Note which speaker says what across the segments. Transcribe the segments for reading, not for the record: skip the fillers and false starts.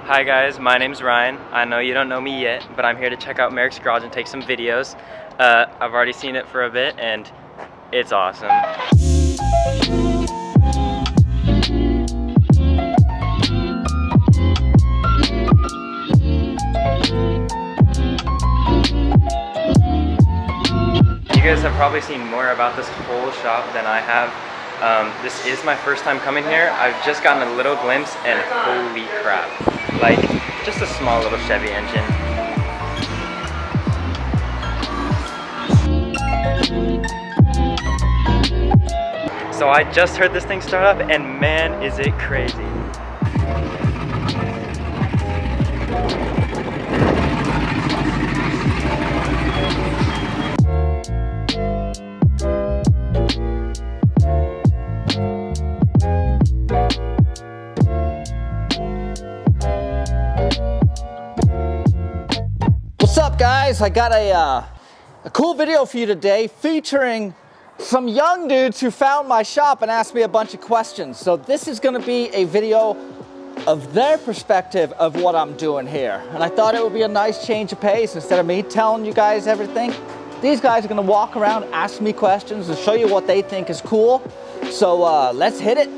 Speaker 1: Hi guys, my name's Ryan. I know you don't know me yet, but I'm here to check out Merricks' garage and take some videos. I've already seen it for a bit and it's awesome. You guys have probably seen more about this whole shop than I have. This is my first time coming here. I've just gotten a little glimpse and holy crap. Like, just a small little Chevy engine. So I just heard this thing start up and man, is it crazy.
Speaker 2: What's up guys? I got a cool video for you today featuring some young dudes who found my shop and asked me a bunch of questions. So this is gonna be a video of their perspective of what I'm doing here. And I thought it would be a nice change of pace. Instead of me telling you guys everything, these guys are gonna walk around, ask me questions and show you what they think is cool. So let's hit it.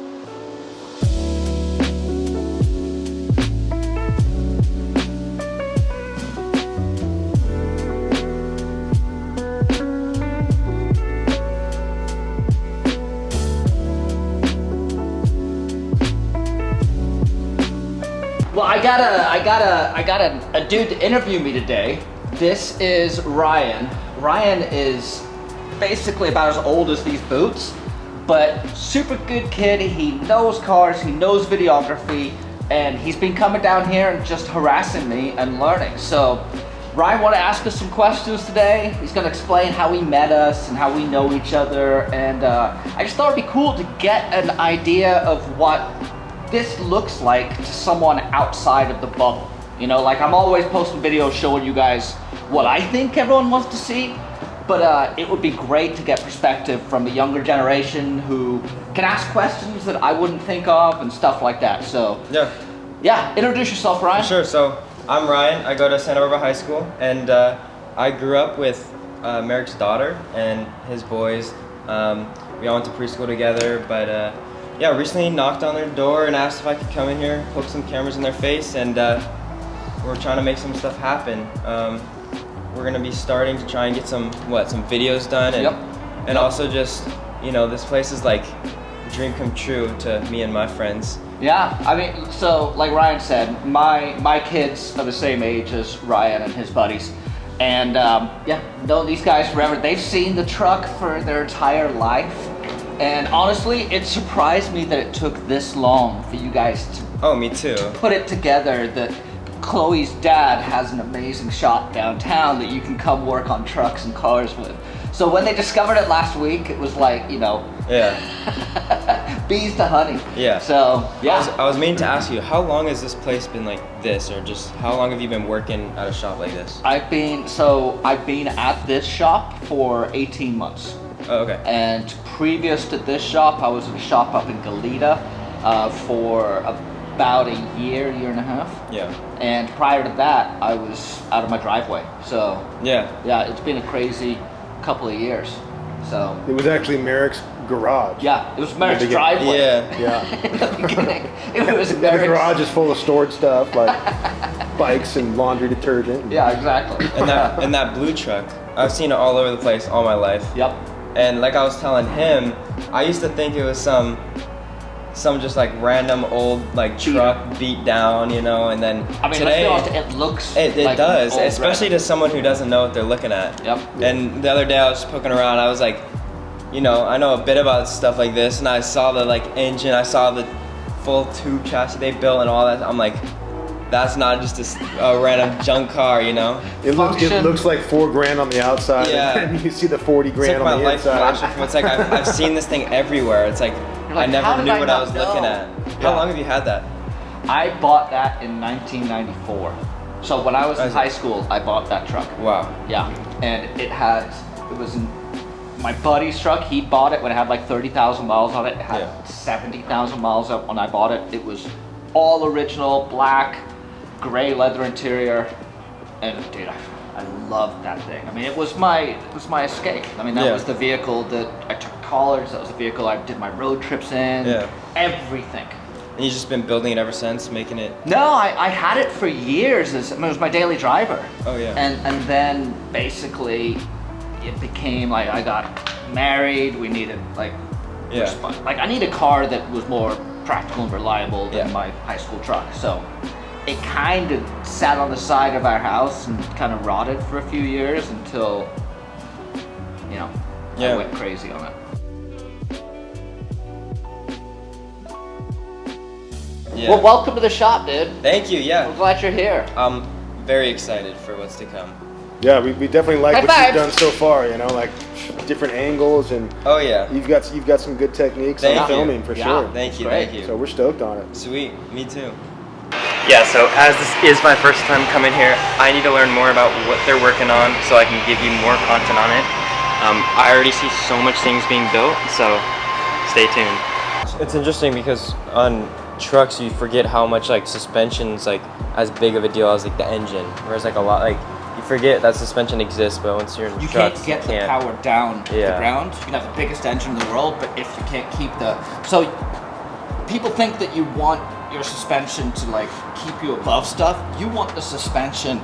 Speaker 2: Well, I got a dude to interview me today. This is Ryan. Ryan is basically about as old as these boots, but super good kid. He knows cars, he knows videography, and he's been coming down here and just harassing me and learning. So Ryan wanted to ask us some questions today. He's gonna explain how he met us and how we know each other. And I just thought it'd be cool to get an idea of what this looks like to someone outside of the bubble. You know, like I'm always posting videos showing you guys what I think everyone wants to see, but it would be great to get perspective from the younger generation who can ask questions that I wouldn't think of and stuff like that. So yeah, introduce yourself, Ryan.
Speaker 1: Sure, so I'm Ryan. I go to Santa Barbara High School and I grew up with Merrick's daughter and his boys. We all went to preschool together, but yeah, recently knocked on their door and asked if I could come in here, poke some cameras in their face, and we're trying to make some stuff happen. We're gonna be starting to try and get some videos done, and also just, you know, this place is like a dream come true to me and my friends.
Speaker 2: Yeah, I mean, so like Ryan said, my kids are the same age as Ryan and his buddies. And yeah, known these guys forever. They've seen the truck for their entire life. And honestly, it surprised me that it took this long for you guys to
Speaker 1: me too.
Speaker 2: Put it together that Chloe's dad has an amazing shop downtown that you can come work on trucks and cars with. So when they discovered it last week, it was like, you know, bees to honey.
Speaker 1: Yeah.
Speaker 2: So yeah.
Speaker 1: I was meaning to ask you, how long has this place been like this, or just how long have you been working at a shop like this?
Speaker 2: I've been at this shop for 18 months.
Speaker 1: Oh, okay.
Speaker 2: And previous to this shop, I was at a shop up in Goleta for about a year and a half.
Speaker 1: Yeah.
Speaker 2: And prior to that, I was out of my driveway. So yeah, it's been a crazy couple of years. So
Speaker 3: it was actually Merrick's garage.
Speaker 2: Yeah, it was Merrick's driveway.
Speaker 3: Yeah.
Speaker 2: In the beginning, it was
Speaker 3: The
Speaker 2: Merrick's.
Speaker 3: garage is full of stored stuff like bikes and laundry detergent.
Speaker 2: Yeah, exactly.
Speaker 1: And that blue truck, I've seen it all over the place all my life.
Speaker 2: Yep.
Speaker 1: And like I was telling him, I used to think it was some just like random old like truck beat down, you know, and then
Speaker 2: I mean,
Speaker 1: today
Speaker 2: it looks
Speaker 1: it
Speaker 2: like
Speaker 1: does,
Speaker 2: old
Speaker 1: especially to someone who doesn't know what they're looking at.
Speaker 2: Yep.
Speaker 1: And the other day I was just poking around, I was like, you know, I know a bit about stuff like this, and I saw the like engine, I saw the full tube chassis they built and all that. I'm like, that's not just a random junk car, you know?
Speaker 3: It looks like $4 grand on the outside, and then you see the 40 grand on the inside.
Speaker 1: It's like I've seen this thing everywhere. It's like I never knew what I was looking at. How long have you had that?
Speaker 2: I bought that in 1994. So when I was in high school, I bought that truck.
Speaker 1: Wow.
Speaker 2: Yeah, and it was in my buddy's truck. He bought it when it had like 30,000 miles on it. It had 70,000 miles up when I bought it. It was all original, black. gray leather interior, and dude, I loved that thing. I mean, it was my escape. I mean, that was the vehicle that I took to college. That was the vehicle I did my road trips in.
Speaker 1: Yeah.
Speaker 2: Everything.
Speaker 1: And you've just been building it ever since, making it.
Speaker 2: No, I had it for years. It was my daily driver.
Speaker 1: Oh yeah.
Speaker 2: And then basically, it became like I got married. We needed like I need a car that was more practical and reliable than my high school truck. So it kind of sat on the side of our house and kind of rotted for a few years until, I went crazy on it.
Speaker 1: Yeah.
Speaker 2: Well, welcome to the shop, dude.
Speaker 1: Thank you. Yeah.
Speaker 2: I'm glad you're here.
Speaker 1: I'm very excited for what's to come.
Speaker 3: Yeah, we definitely like
Speaker 2: High
Speaker 3: what
Speaker 2: five.
Speaker 3: you've done so far. Like different angles and.
Speaker 1: Oh yeah.
Speaker 3: You've got some good techniques on filming for sure.
Speaker 1: Thank you.
Speaker 3: So we're stoked on it.
Speaker 1: Sweet. Me too. Yeah, so as this is my first time coming here, I need to learn more about what they're working on so I can give you more content on it. I already see so much things being built, so stay tuned. It's interesting because on trucks you forget how much like suspension's like as big of a deal as like the engine, whereas like a lot like you forget that suspension exists, but once you're in
Speaker 2: you
Speaker 1: trucks
Speaker 2: can't get the power down the ground. You can have the biggest engine in the world, but if you can't keep so people think that you want your suspension to like keep you above stuff. You want the suspension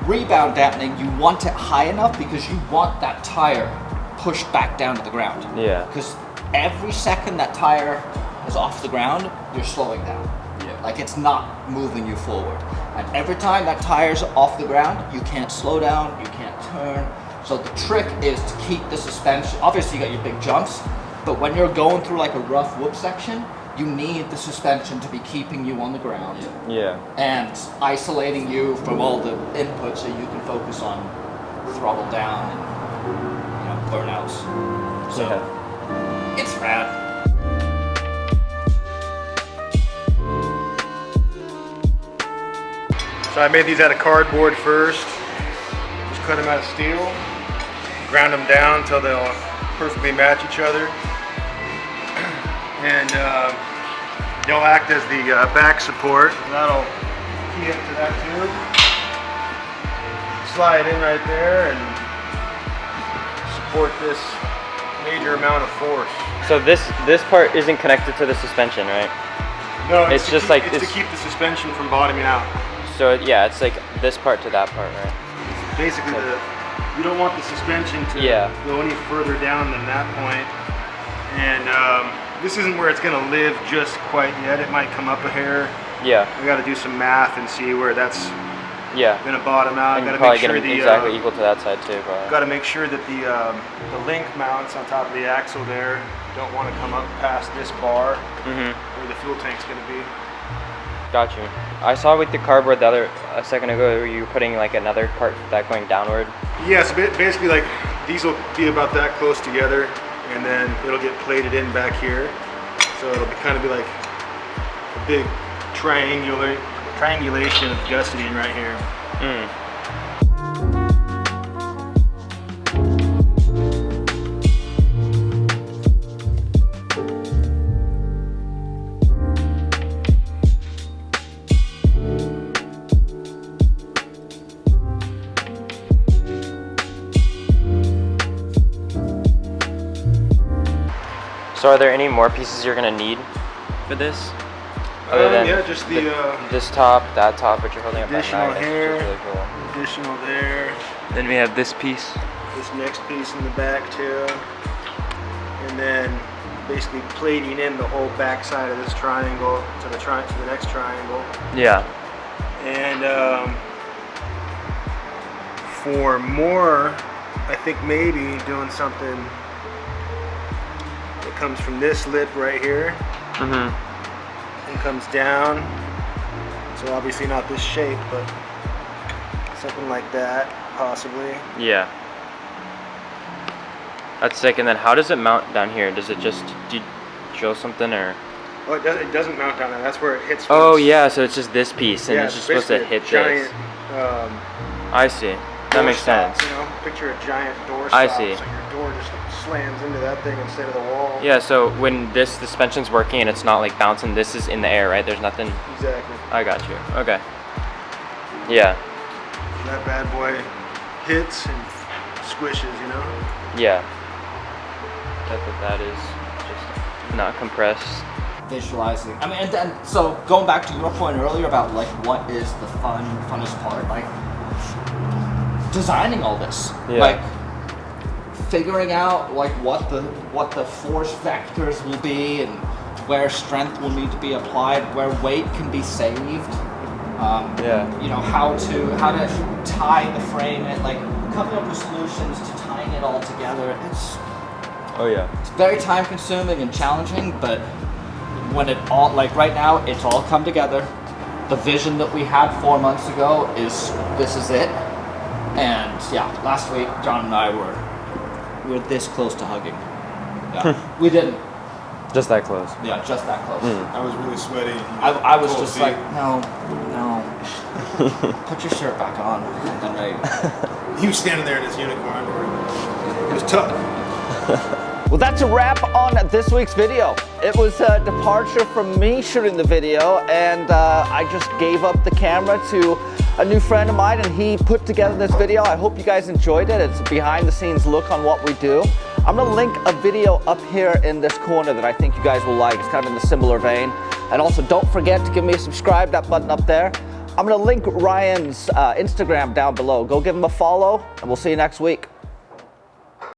Speaker 2: rebound dampening. You want it high enough because you want that tire pushed back down to the ground.
Speaker 1: Yeah.
Speaker 2: Because every second that tire is off the ground, you're slowing down. Yeah. Like it's not moving you forward. And every time that tire's off the ground, you can't slow down, you can't turn. So the trick is to keep the suspension. Obviously you got your big jumps, but when you're going through like a rough whoop section, you need the suspension to be keeping you on the ground.
Speaker 1: Yeah.
Speaker 2: And isolating you from all the inputs so you can focus on throttle down and burnouts. So it's rad.
Speaker 3: So I made these out of cardboard first. Just cut them out of steel, ground them down until they'll perfectly match each other. And they'll act as the back support. And that'll key up to that tube. Slide in right there and support this major amount of force.
Speaker 1: So this part isn't connected to the suspension, right?
Speaker 3: No,
Speaker 1: it's just
Speaker 3: to keep the suspension from bottoming out.
Speaker 1: So yeah, it's like this part to that part, right?
Speaker 3: Basically, you don't want the suspension to go any further down than that point. And this isn't where it's going to live just quite yet. It might come up a hair.
Speaker 1: Yeah.
Speaker 3: We got to do some math and see where that's going to bottom out.
Speaker 1: And
Speaker 3: got to
Speaker 1: probably
Speaker 3: make sure
Speaker 1: get exactly equal to that side too.
Speaker 3: Got to make sure that the link mounts on top of the axle there don't want to come up past this bar where the fuel tank's going to be.
Speaker 1: Got you. I saw with the cardboard a second ago, were you putting like another part that going downward?
Speaker 3: Yeah, so basically like these will be about that close together, and then it'll get plated in back here. So it'll kind of be like a big triangulation of gusseting right here.
Speaker 1: So are there any more pieces you're gonna need for this? Other than
Speaker 3: just
Speaker 1: this top, that top, which you're holding up.
Speaker 3: Additional here,
Speaker 1: really cool.
Speaker 3: additional there.
Speaker 1: Then we have this piece.
Speaker 3: This next piece in the back too, and then basically plating in the whole back side of this triangle to the next triangle.
Speaker 1: Yeah.
Speaker 3: And for more, I think maybe doing something that comes from this lip right here and comes down. So obviously not this shape, but something like that, possibly.
Speaker 1: Yeah. That's sick. And then how does it mount down here? Does it just, do you drill something or?
Speaker 3: Oh, it doesn't mount down there. That's where it hits.
Speaker 1: Oh yeah, so it's just this piece, and it's just supposed to hit
Speaker 3: giant,
Speaker 1: this. I see. That makes sense.
Speaker 3: You know, picture a giant door stop.
Speaker 1: I see.
Speaker 3: So your door just slams into that thing instead of the wall.
Speaker 1: Yeah, so when this suspension's working and it's not like bouncing, this is in the air, right? There's nothing.
Speaker 3: Exactly.
Speaker 1: I got you. Okay. Yeah.
Speaker 3: That bad boy hits and squishes, you know?
Speaker 1: Yeah. That is just not compressed.
Speaker 2: Visualizing. I mean, and then, so going back to your point earlier about like what is the funnest part, like designing all this,
Speaker 1: Yeah.
Speaker 2: like figuring out like what the force vectors will be and where strength will need to be applied, where weight can be saved. You know, how to tie the frame and like coming up with solutions to tying it all together. It's very time consuming and challenging, but when it all, like right now, it's all come together. The vision that we had 4 months ago this is it. And yeah, last week John and I were this close to hugging. Yeah, we didn't.
Speaker 1: Just that close.
Speaker 2: Yeah, just that close.
Speaker 3: I was really sweaty.
Speaker 2: I was just like, no. Put your shirt back on. And then
Speaker 3: He was standing there in his unicorn underwear. It was tough.
Speaker 2: Well, that's a wrap on this week's video. It was a departure from me shooting the video, and I just gave up the camera to a new friend of mine, and he put together this video. I hope you guys enjoyed it. It's a behind the scenes look on what we do. I'm gonna link a video up here in this corner that I think you guys will like. It's kind of in a similar vein. And also don't forget to give me a subscribe, that button up there. I'm gonna link Ryan's Instagram down below. Go give him a follow, and we'll see you next week.